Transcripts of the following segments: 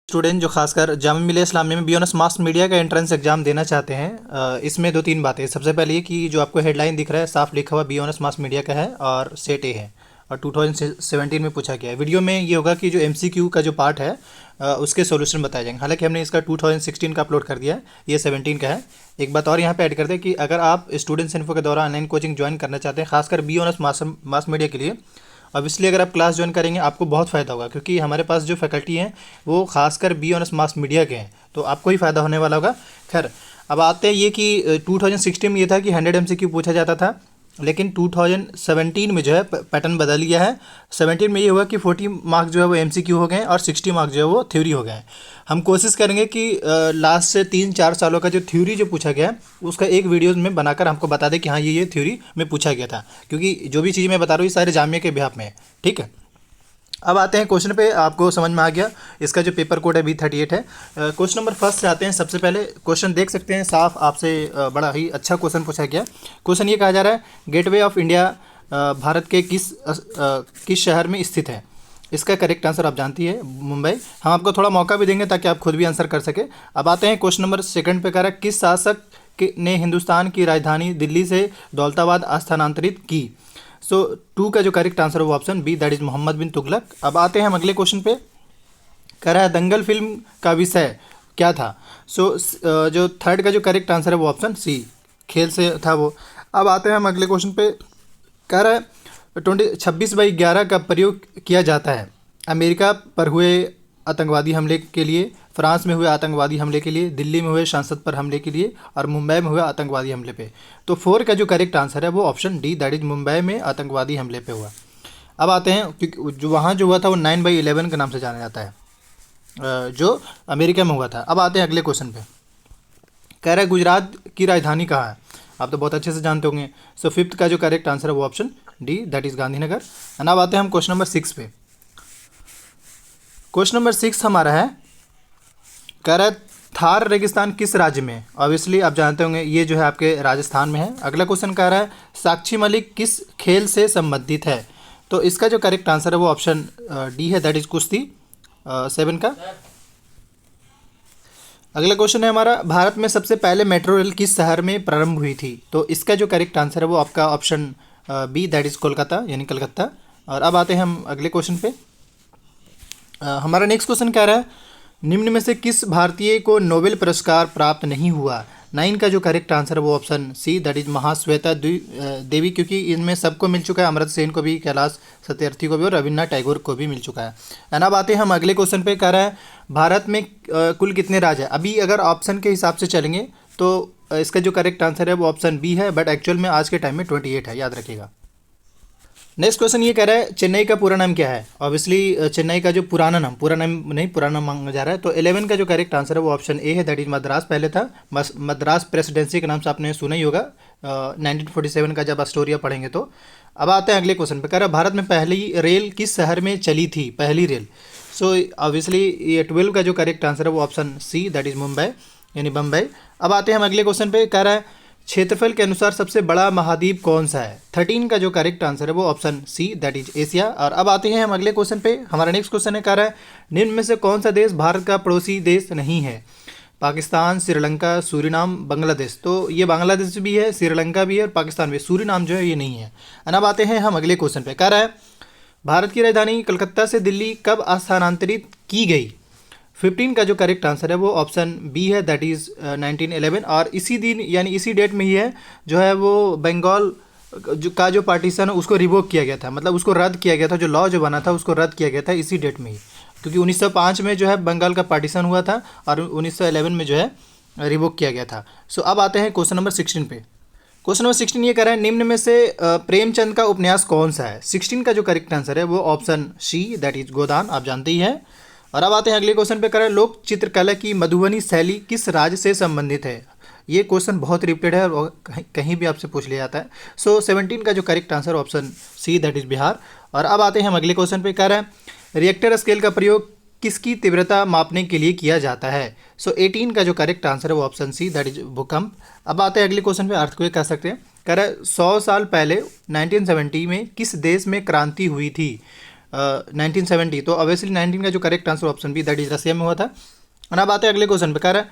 Student जो खासकर जामिया मिलिया इस्लामिया में बीओनएस मास मीडिया का एंट्रेंस एग्जाम देना चाहते हैं, इसमें दो तीन बातें। सबसे पहले ये कि जो आपको हेडलाइन दिख रहा है साफ लिखा हुआ बीओनएस मास मीडिया का है और सेट ए है और 2017 में पूछा गया है। वीडियो में ये होगा कि जो एमसीक्यू का जो पार्ट है उसके सॉल्यूशन बताए जाएंगे। हालांकि हमने इसका 2016 का अपलोड कर दिया है, ये 17 का है। एक बात और यहाँ पे ऐड कर दें कि अगर आप स्टूडेंट्स इन्फो के द्वारा ऑनलाइन कोचिंग ज्वाइन करना चाहते हैं खासकर बीओनएस मास मीडिया के लिए, ऑब्वियसली अगर आप क्लास ज्वाइन करेंगे आपको बहुत फ़ायदा होगा, क्योंकि हमारे पास जो फैकल्टी हैं वो खासकर बीओनएस मास मीडिया के हैं, तो आपको ही फ़ायदा होने वाला होगा। खैर, अब आते हैं ये कि 2016 में ये था कि 100 एमसीक्यू पूछा जाता था, लेकिन 2017 में जो है पैटर्न बदल गया है। 17 में ये हुआ कि 40 मार्क्स जो है वो एमसीक्यू हो गए हैं और 60 मार्क्स जो है वो थ्योरी हो गए हैं। हम कोशिश करेंगे कि लास्ट से 3-4 सालों का जो थ्योरी जो पूछा गया है उसका एक वीडियोज़ में बनाकर हमको बता दें कि हाँ ये थ्योरी में पूछा गया था, क्योंकि जो भी चीज़ मैं बता रहा हूँ ये सारे जामिया के बिहाफ में है। ठीक है, अब आते हैं क्वेश्चन पे। आपको समझ में आ गया इसका जो पेपर कोड है B38 है। क्वेश्चन नंबर फर्स्ट से आते हैं। सबसे पहले क्वेश्चन देख सकते हैं साफ आपसे, बड़ा ही अच्छा क्वेश्चन पूछा गया। क्वेश्चन ये कहा जा रहा है गेटवे ऑफ इंडिया भारत के किस शहर में स्थित है। इसका करेक्ट आंसर आप जानती है मुंबई। हम आपको थोड़ा मौका भी देंगे ताकि आप खुद भी आंसर कर सके। अब आते हैं क्वेश्चन नंबर सेकंड पे। कह रहा है किस शासक ने हिंदुस्तान की राजधानी दिल्ली से दौलताबाद स्थानांतरित की। सो 2 का जो करेक्ट आंसर है वो option B, that is Muhammad bin Tughlaq. अब आते हैं हम अगले क्वेश्चन पे। कह रहा है दंगल फिल्म का विषय क्या था। सो जो थर्ड का जो करेक्ट आंसर है वो ऑप्शन सी, खेल से था वो। अब आते हैं हम अगले क्वेश्चन पे। कह रहा है 26/11 का प्रयोग किया जाता है अमेरिका पर हुए आतंकवादी हमले के लिए, फ्रांस में हुए आतंकवादी हमले के लिए, दिल्ली में हुए संसद पर हमले के लिए और मुंबई में हुए आतंकवादी हमले पे। तो 4 का जो करेक्ट आंसर है वो option D, that is Mumbai में आतंकवादी हमले पे हुआ। अब आते हैं, क्योंकि जो वहाँ जो हुआ था वो 9/11 के नाम से जाना जाता है, जो अमेरिका में हुआ था। अब आते हैं अगले क्वेश्चन पे। कह रहा है गुजरात की राजधानी कहाँ है। आप तो बहुत अच्छे से जानते होंगे। सो 5th का जो करेक्ट आंसर है वो option D, that is Gandhinagar. And अब आते हैं हम क्वेश्चन नंबर 6 पे। क्वेश्चन नंबर 6 हमारा है, कह रहा है थार रेगिस्तान किस राज्य में है। ऑब्वियसली आप जानते होंगे ये जो है आपके राजस्थान में है। अगला क्वेश्चन कह रहा है साक्षी मलिक किस खेल से संबंधित है। तो इसका जो करेक्ट आंसर है वो ऑप्शन डी है, दैट इज कुश्ती 7 का। अगला क्वेश्चन है हमारा, भारत में सबसे पहले मेट्रो रेल किस शहर में प्रारंभ हुई थी। तो इसका जो करेक्ट आंसर है वो आपका option B, that is Kolkata, यानी कलकत्ता। और अब आते हैं हम अगले क्वेश्चन पे। हमारा नेक्स्ट क्वेश्चन कह रहा है निम्न में से किस भारतीय को नोबेल पुरस्कार प्राप्त नहीं हुआ। 9 का जो करेक्ट आंसर है वो option C, that is Mahasweta Devi, क्योंकि इनमें सबको मिल चुका है, अमर्त्य सेन को भी, कैलाश सत्यार्थी को भी और रविन्द्रनाथ टैगोर को भी मिल चुका है। एंड अब आते हैं हम अगले क्वेश्चन पे। कह रहा है भारत में कुल कितने राज्य है। अभी अगर ऑप्शन के हिसाब से चलेंगे तो इसका जो करेक्ट आंसर है वो ऑप्शन बी है, बट एक्चुअल में आज के टाइम में 28 है, याद रखिएगा। नेक्स्ट क्वेश्चन ये कह रहा है चेन्नई का पूरा नाम क्या है। ऑब्वियसली चेन्नई का जो पूरा नाम मांगा जा रहा है। तो 11 का जो करेक्ट आंसर है वो ऑप्शन ए है, दैट इज मद्रास। पहले था मद्रास प्रेसिडेंसी के नाम से आपने सुना ही होगा 1947 का जब एस्टोरिया पढ़ेंगे तो। अब आते हैं अगले क्वेश्चन पे। कह रहा है भारत में पहली रेल किस शहर में चली थी, पहली रेल। सो ऑब्वियसली ये 12 का जो करेक्ट आंसर है वो option C, that is Mumbai, यानी बम्बई। अब आते हैं हम अगले क्वेश्चन पे। कह रहा है क्षेत्रफल के अनुसार सबसे बड़ा महाद्वीप कौन सा है। 13 का जो करेक्ट आंसर है वो option C, that is Asia. और अब आते हैं हम अगले क्वेश्चन पे। हमारा नेक्स्ट क्वेश्चन है, कह रहा है निम्न में से कौन सा देश भारत का पड़ोसी देश नहीं है। पाकिस्तान, श्रीलंका, सूरीनाम, बांग्लादेश। तो ये बांग्लादेश भी है, श्रीलंका भी है और पाकिस्तान भी। सूरीनाम जो है ये नहीं है। और अब आते हैं हम अगले क्वेश्चन पे। कह रहा है भारत की राजधानी कलकत्ता से दिल्ली कब स्थानांतरित की गई। 15 का जो करेक्ट आंसर है वो ऑप्शन बी है, दैट इज़ 1911। और इसी दिन यानी इसी डेट में ही है जो है वो बंगाल जो पार्टीशन है उसको रिवोक किया गया था, मतलब उसको रद्द किया गया था। जो लॉ जो बना था उसको रद्द किया गया था इसी डेट में ही, क्योंकि 1905 में जो है बंगाल का पार्टीशन हुआ था और 1911 में जो है रिवोक किया गया था। सो अब आते हैं क्वेश्चन नंबर 16 पे। क्वेश्चन नंबर 16 ये कह रहा है निम्न में से प्रेमचंद का उपन्यास कौन सा है। 16 का जो करेक्ट आंसर है वो ऑप्शन सी, दैट इज गोदान, आप जानते ही हैं। और अब आते हैं अगले क्वेश्चन पे। कह रहा है लोक चित्रकला की मधुबनी शैली किस राज्य से संबंधित है। ये क्वेश्चन बहुत रिपीटेड है और कहीं भी आपसे पूछ लिया जाता है। सो 17 का जो correct answer option C, that is Bihar. और अब आते हैं हम अगले क्वेश्चन पे। कह रहा है रिएक्टर स्केल का प्रयोग किसकी तीव्रता मापने के लिए किया जाता है। सो 18 का जो करेक्ट आंसर है वो ऑप्शन सी, दैट इज भूकंप। अब आते हैं अगले क्वेश्चन पे, अर्थक्वेक कह सकते हैं। कह रहा है 100 साल पहले 1970 में किस देश में क्रांति हुई थी। 1970, तो ऑब्वियसली 19 का जो correct answer option B that is Russia में हुआ था। और अब आते हैं अगले क्वेश्चन पे, कह रहा है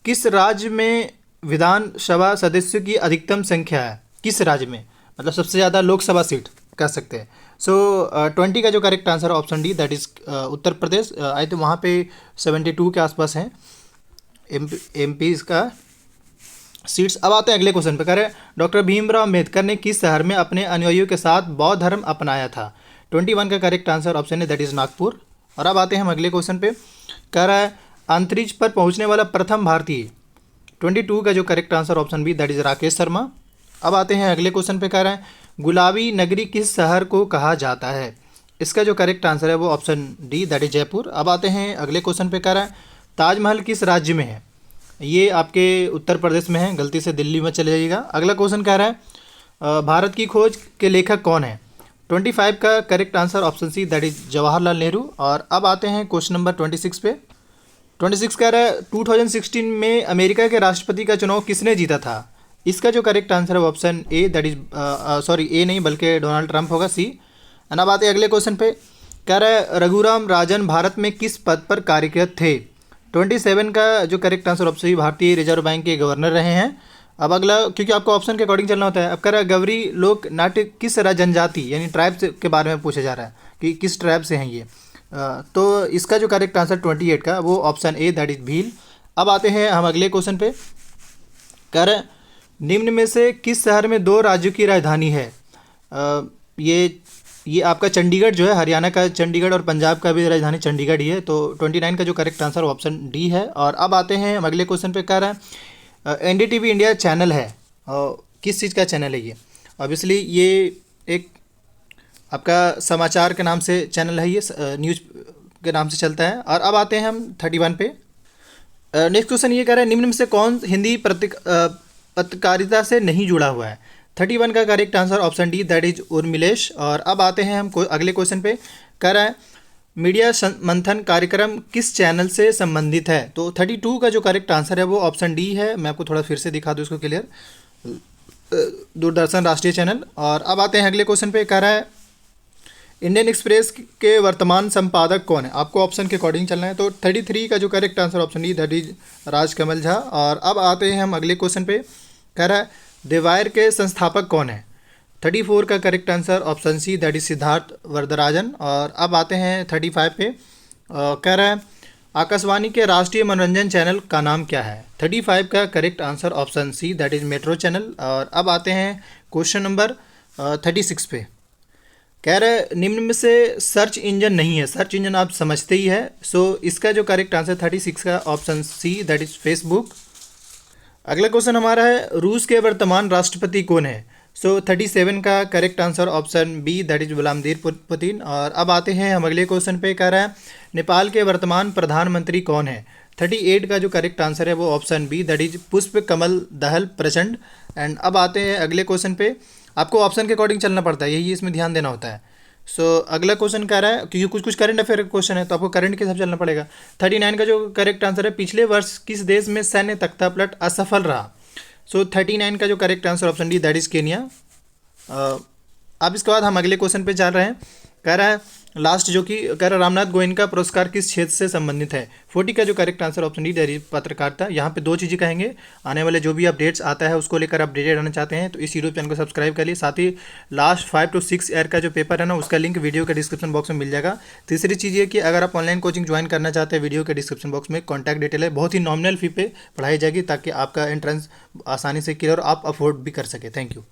किस राज्य में विधानसभा सदस्यों की अधिकतम संख्या है? किस राज्य में, मतलब सबसे ज़्यादा लोकसभा सीट कह सकते हैं। सो 20 का जो correct answer option D that is Uttar Pradesh. I think वहाँ पे 72 के आसपास हैं एमपी का सीट्स। अब आते हैं अगले क्वेश्चन पे, कह रहे हैं डॉक्टर भीमराव अम्बेडकर ने किस शहर में अपने अनुयायियों के साथ बौद्ध धर्म अपनाया था? 21 का करेक्ट आंसर ऑप्शन है दैट इज़ नागपुर। और अब आते हैं हम अगले क्वेश्चन पे, कह रहा है अंतरिक्ष पर पहुंचने वाला प्रथम भारतीय। 22 का जो correct answer option B that is Rakesh Sharma. अब आते हैं अगले क्वेश्चन पे, कह रहा है गुलाबी नगरी किस शहर को कहा जाता है? इसका जो करेक्ट आंसर है वो option D that is Jaipur. अब आते हैं अगले क्वेश्चन पे, कह रहा है ताजमहल किस राज्य में है? ये आपके उत्तर प्रदेश में है, गलती से दिल्ली में चले जाइएगा। अगला क्वेश्चन कह रहा है भारत की खोज के लेखक कौन है? 25 का correct answer option C that is Jawaharlal Nehru. और अब आते हैं क्वेश्चन नंबर 26 पे। 26 कह रहा है 2016 में अमेरिका के राष्ट्रपति का चुनाव किसने जीता था? इसका जो करेक्ट आंसर है option A that is sorry A नहीं बल्कि डोनाल्ड ट्रंप होगा, सी। अब आते हैं अगले क्वेश्चन पे, कह रहा है रघुराम राजन भारत में किस पद पर कार्यरत थे? 27 का जो करेक्ट आंसर ऑप्शन सी भारतीय रिजर्व बैंक के गवर्नर रहे हैं। अब अगला, क्योंकि आपको ऑप्शन के अकॉर्डिंग चलना होता है, अब कह रहा है गौरी लोक नाट्य किस जनजाति यानी ट्राइब के बारे में पूछा जा रहा है कि किस ट्राइब से हैं ये। तो इसका जो करेक्ट आंसर 28 का वो option A that is Bhil. अब आते हैं हम अगले क्वेश्चन पे, कह रहे हैं निम्न में से किस शहर में 2 राज्यों की राजधानी है? ये आपका चंडीगढ़ जो है, हरियाणा का चंडीगढ़ और पंजाब का भी राजधानी चंडीगढ़ ही है। तो 29 का जो करेक्ट आंसर ऑप्शन डी है। और अब आते हैं हम अगले क्वेश्चन पे, कह रहा है एनडीटीवी इंडिया चैनल है, किस चीज़ का चैनल है ये? ऑब्वियसली ये एक आपका समाचार के नाम से चैनल है, ये न्यूज़ के नाम से चलता है। और अब आते हैं हम 31 पे। नेक्स्ट क्वेश्चन ये कह रहा है निम्न में से कौन हिंदी पत्रकारिता से नहीं जुड़ा हुआ है? 31 का correct answer option D that is Urmilesh. और अब आते हैं हम अगले क्वेश्चन पे, कह रहा है मीडिया मंथन कार्यक्रम किस चैनल से संबंधित है? तो 32 का जो करेक्ट आंसर है वो ऑप्शन डी है। मैं आपको थोड़ा फिर से दिखा दूँ इसको क्लियर, दूरदर्शन राष्ट्रीय चैनल। और अब आते हैं अगले क्वेश्चन पे, कह रहा है इंडियन एक्सप्रेस के वर्तमान संपादक कौन है? आपको ऑप्शन के अकॉर्डिंग चलना है। तो 33 का जो correct answer option D that is Rajkamal Jha. और अब आते हैं हम अगले क्वेश्चन पे, कह रहा है द वायर के संस्थापक कौन है? 34 का correct answer option C that is Siddharth Varadarajan. और अब आते हैं 35 पे, कह रहा है आकाशवाणी के राष्ट्रीय मनोरंजन चैनल का नाम क्या है? 35 का correct answer option C that is metro channel. और अब आते हैं क्वेश्चन नंबर 36 पे, कह रहा है निम्न में से सर्च इंजन नहीं है। सर्च इंजन आप समझते ही है। सो इसका जो करेक्ट आंसर 36 का option C that is Facebook. अगला क्वेश्चन हमारा है रूस के वर्तमान राष्ट्रपति कौन है? सो 37 का correct answer option B that is Vladimir Putin. और अब आते हैं हम अगले क्वेश्चन पे, कह रहा है नेपाल के वर्तमान प्रधानमंत्री कौन है? 38 का जो करेक्ट आंसर है वो ऑप्शन बी दैट इज पुष्प कमल दहल प्रचंड। एंड अब आते हैं अगले क्वेश्चन पे, आपको ऑप्शन के अकॉर्डिंग चलना पड़ता है, यही इसमें ध्यान देना होता है। सो अगला क्वेश्चन कह रहा है, क्योंकि कुछ कुछ करंट अफेयर क्वेश्चन है तो आपको करंट के हिसाब से चलना पड़ेगा। 39 का जो करेक्ट आंसर है पिछले वर्ष किस देश में सैन्य तख्तापलट असफल रहा? सो 39 का जो correct answer option D that is Kenya. अब इसके बाद हम अगले क्वेश्चन पे जा रहे हैं, कह रहा है लास्ट जो कि कह रहा है रामनाथ गोयनका पुरस्कार किस क्षेत्र से संबंधित है? 40 का जो correct answer option D that is पत्रकारिता। यहाँ पे 2 चीज़ें कहेंगे, आने वाले जो भी अपडेट्स आता है उसको लेकर अपडेटेड रहना चाहते हैं तो इस यूट्यूब चैनल को सब्सक्राइब करिए। साथ ही लास्ट 5 to 6 ईयर का जो पेपर है ना उसका लिंक वीडियो के डिस्क्रिप्शन बॉक्स में मिल जाएगा। तीसरी चीज़ ये कि अगर आप ऑनलाइन कोचिंग ज्वाइन करना चाहते हैं, वीडियो के डिस्क्रिप्शन बॉक्स में कॉन्टैक्ट डिटेल है, बहुत ही नॉमिनल फी पे पढ़ाई जाएगी ताकि आपका एंट्रेंस आसानी से क्लियर और आप अफोर्ड भी कर सके। Thank you.